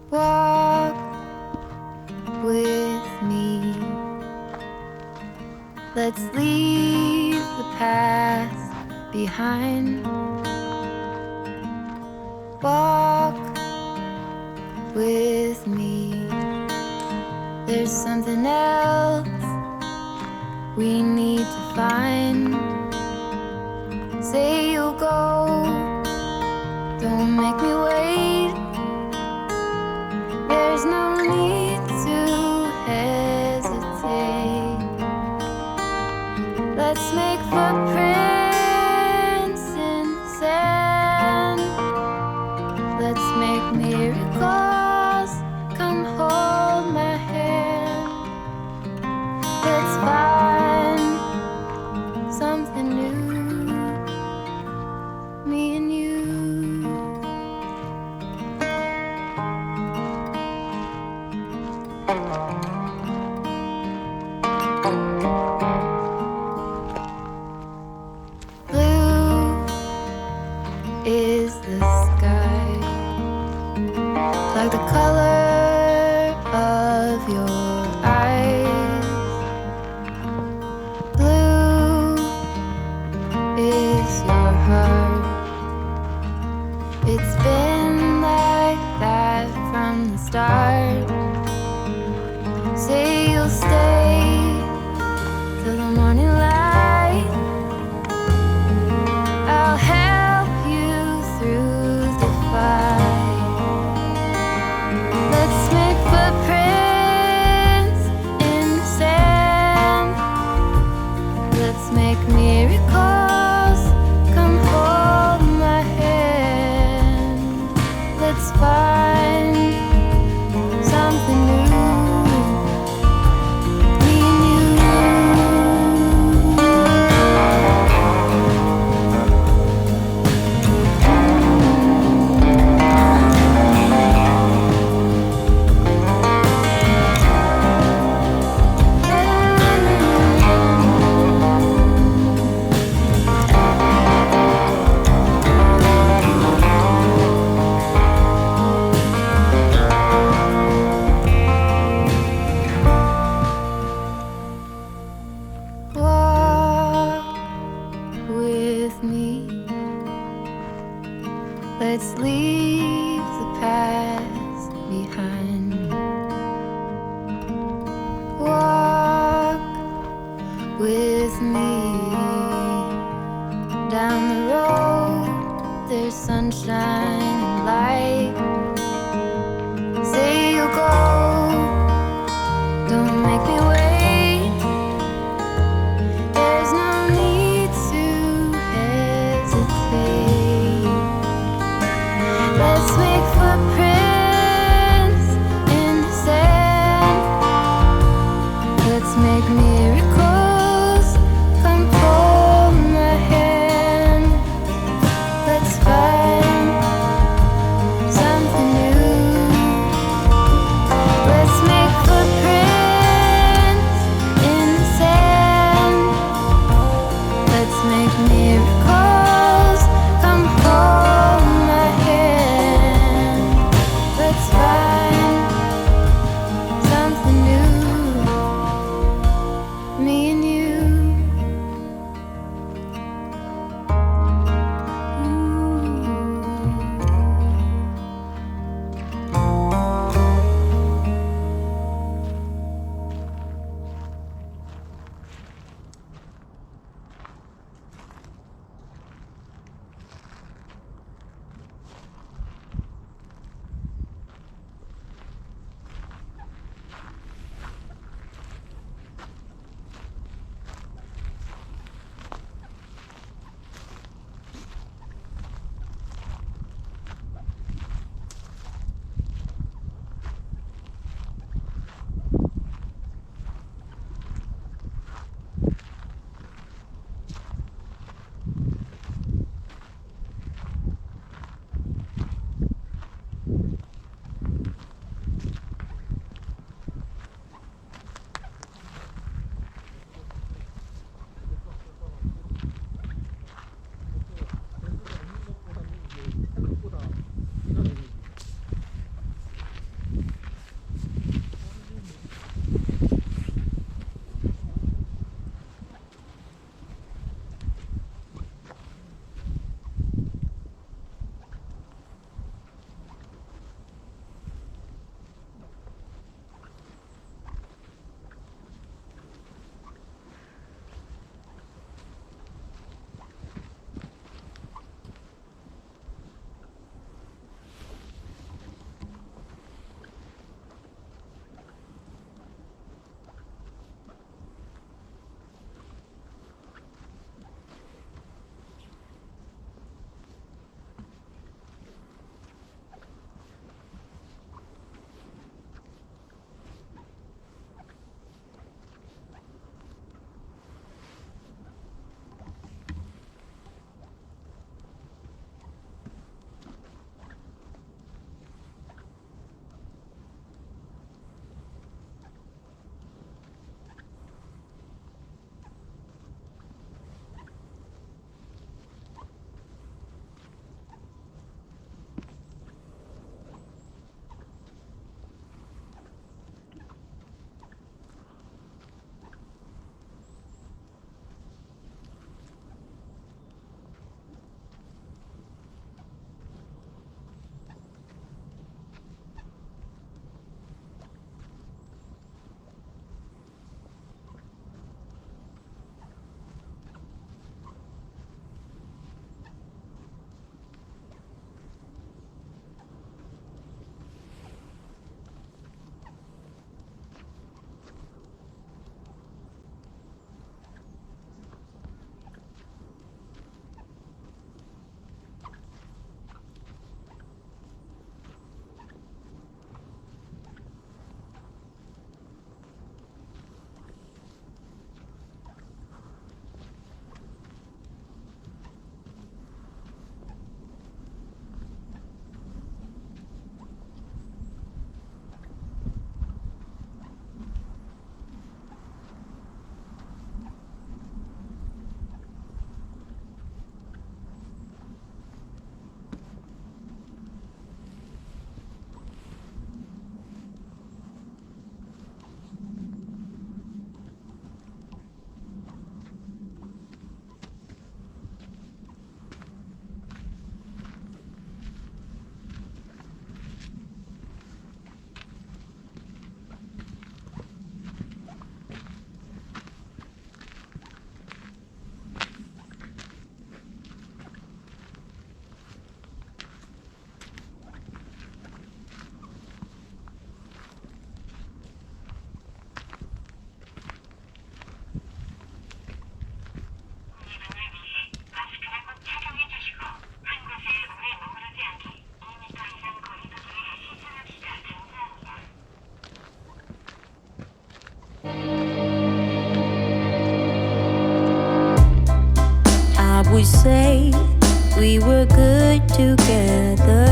Walk with me. Let's leave the past behind. Walk with me. There's something else we need to find. Say you'll go, don't make me wait. There's no need to hesitate. Let's make footprints in the sand. Let's make miracles. Come hold my hand. Let's find something new, me and you. Blue is the sky, like the color of your eyes. Blue is your heart. It's been like that from the start. Say you'll stay till the morning light. I'll help you through the fight. Let's make footprints in the sand. Let's make miracles. Come hold my hand. Let's find something new. With me, let's leave the past behind. Walk with me down the road. There's sunshine and light. Say you'll go, don't make me wait. There's no need to hesitate. Let's make footprints in the sand. Let's make miracles. Come hold my hand. Let's find something new. Let's make footprints in the sand. Let's make miracles. Come hold my hand. say we were good together.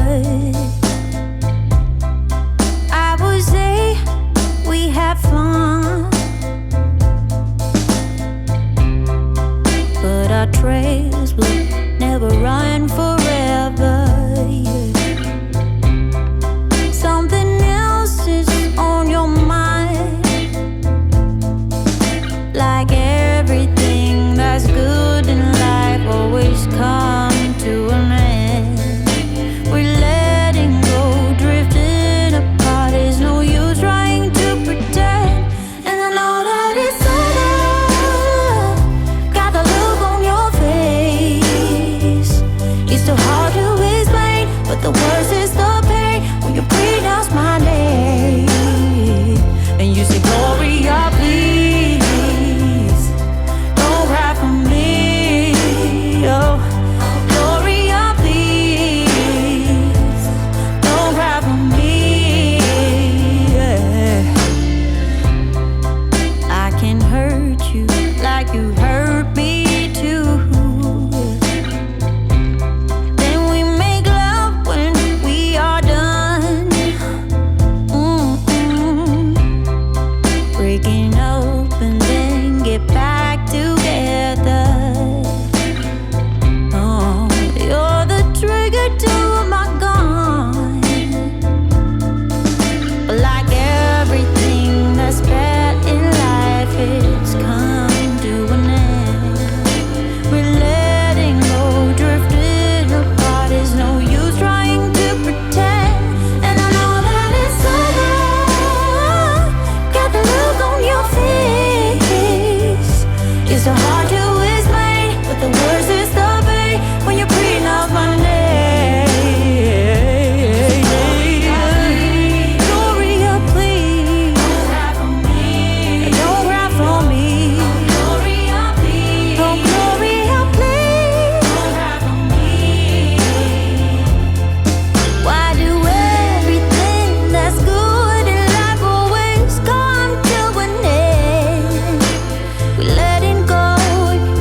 I would say we had fun, but our trails will never run forever. Something else is on your mind, like everything that's good in life always comes to an end. We're letting go, drifting apart. There's no use trying to pretend. And I know that it's over. Got the look on your face. It's too hard to explain, but the worst is the pain when you pronounce my name and you say, Gloria, please don't cry for me. Oh, Gloria, please don't cry for me. Yeah. I can hurt you like you hurt me too. Then we make love when we are done. Breaking up and then get back together. Oh, you're the trigger to my gun. But like everything that's bad in life, it's come to an end. We're letting go, drifting apart. There's no use trying to pretend. And I know that it's over. Got the look on your face. It's so hard to explain, but the worst is the pain when you pronounce my name. Gloria, please don't cry for me. Don't cry for me. Gloria, please. Oh, Gloria, please don't cry for me. Why do everything that's good in life always come to an end? We're letting go,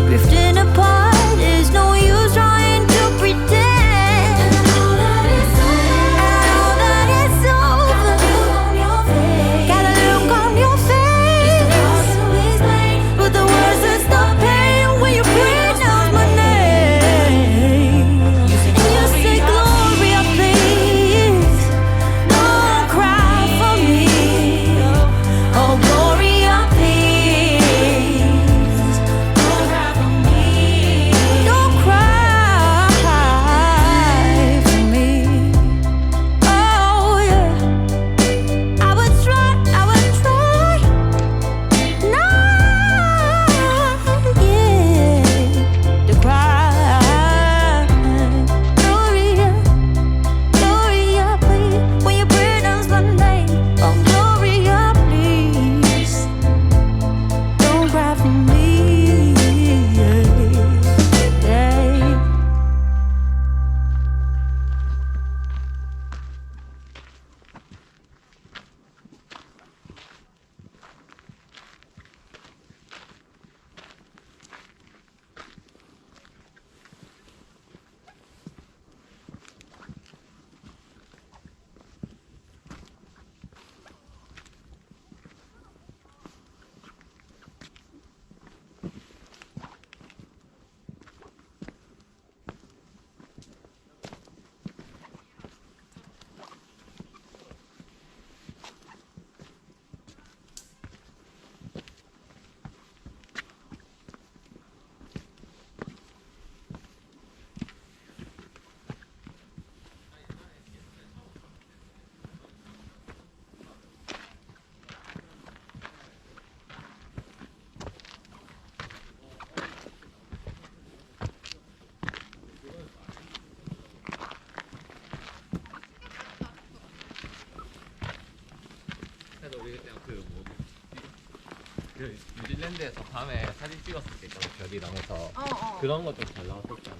drifting apart. There's no use trying to pretend. And I know that it's over. Got a look on your face. But the worst is the pain when you pronounce my name. And you say, Gloria, please don't cry for me. Oh, Gloria, please don't cry for me. Don't cry for me. Oh, yeah. I would try not, yeah, to cry. Gloria, Gloria, please, when you pronounce my name. Oh, Gloria, please don't cry for me. Yeah. 그래도 우리 그때 그 뉴질랜드에서 밤에 사진 찍었을 때 있잖아, 별이랑 해서 그런 거 좀 잘 나왔었지 않나?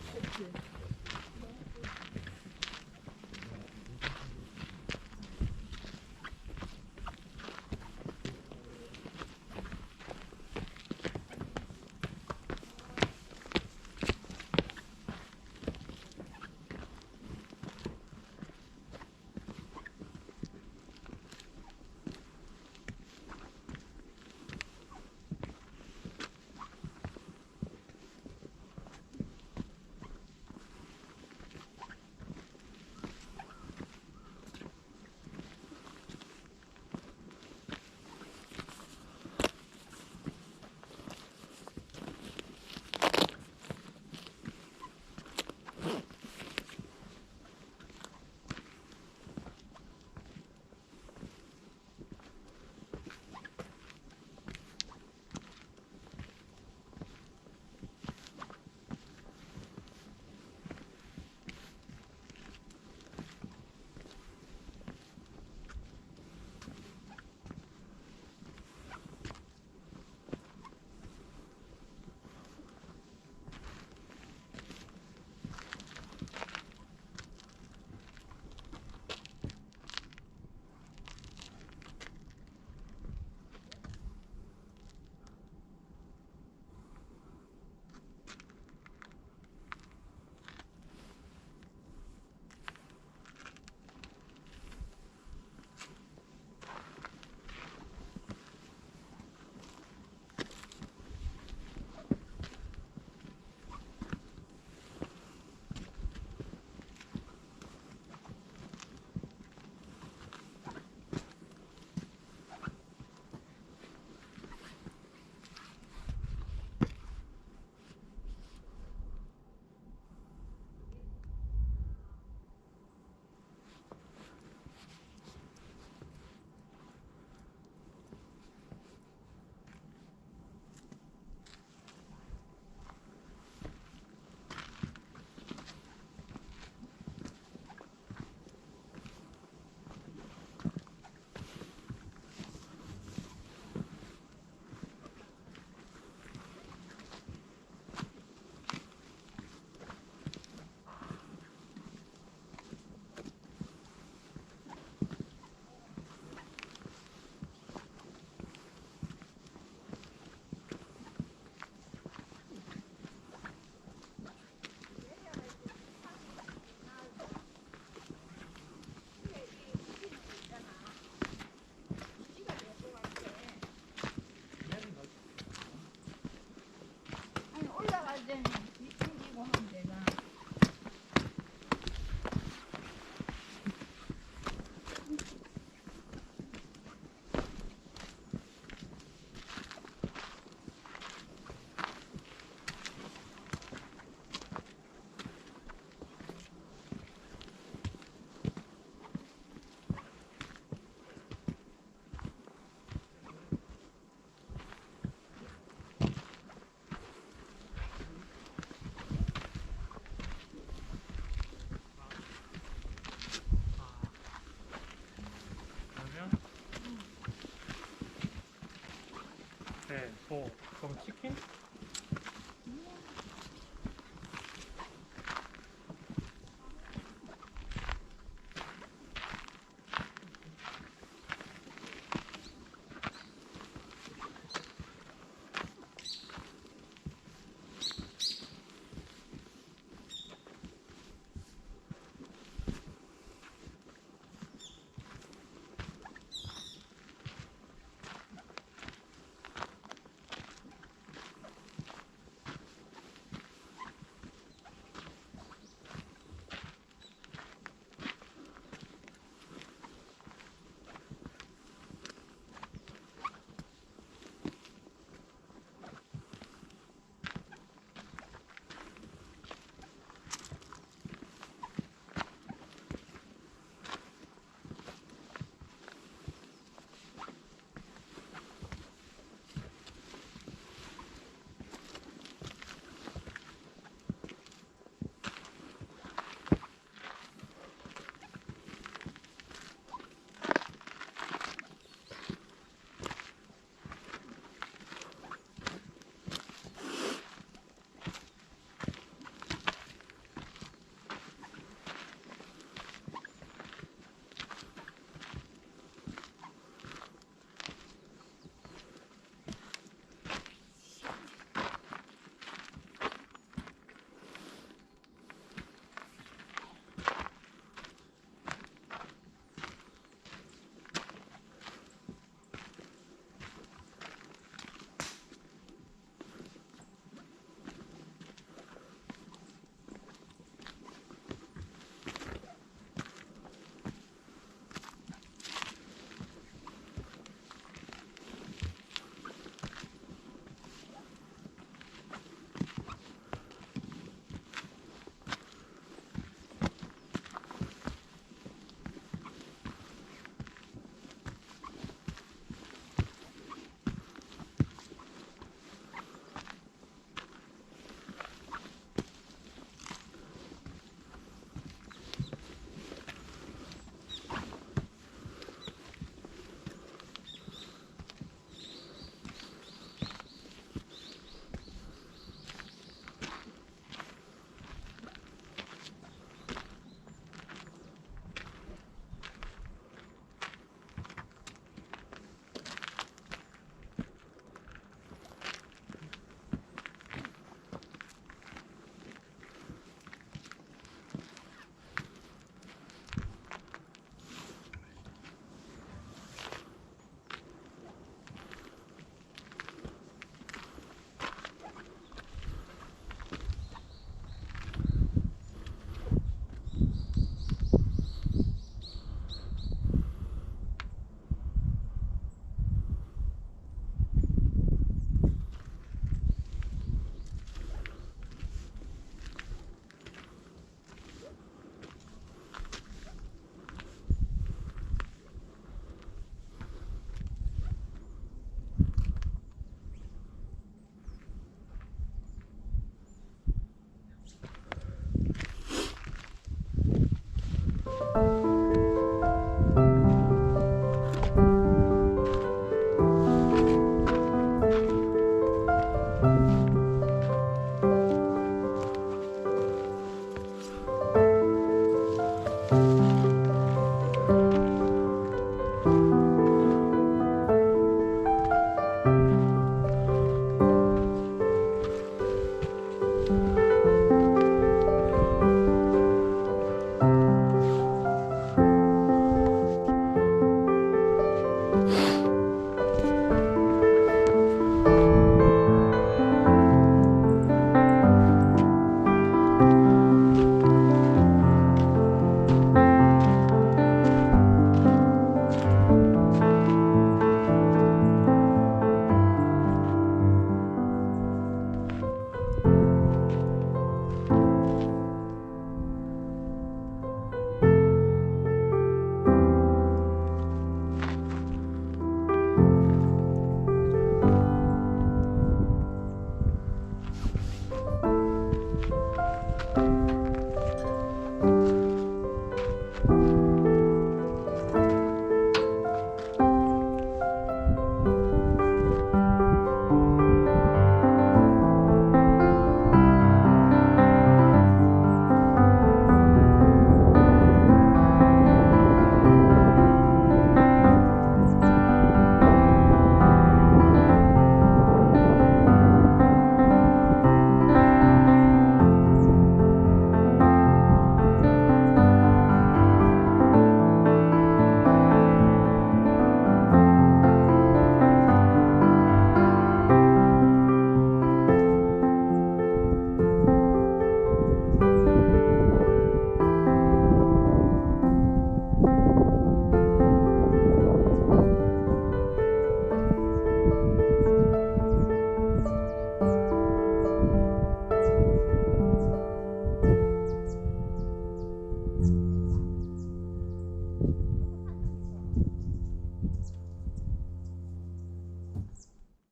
그럼 치킨?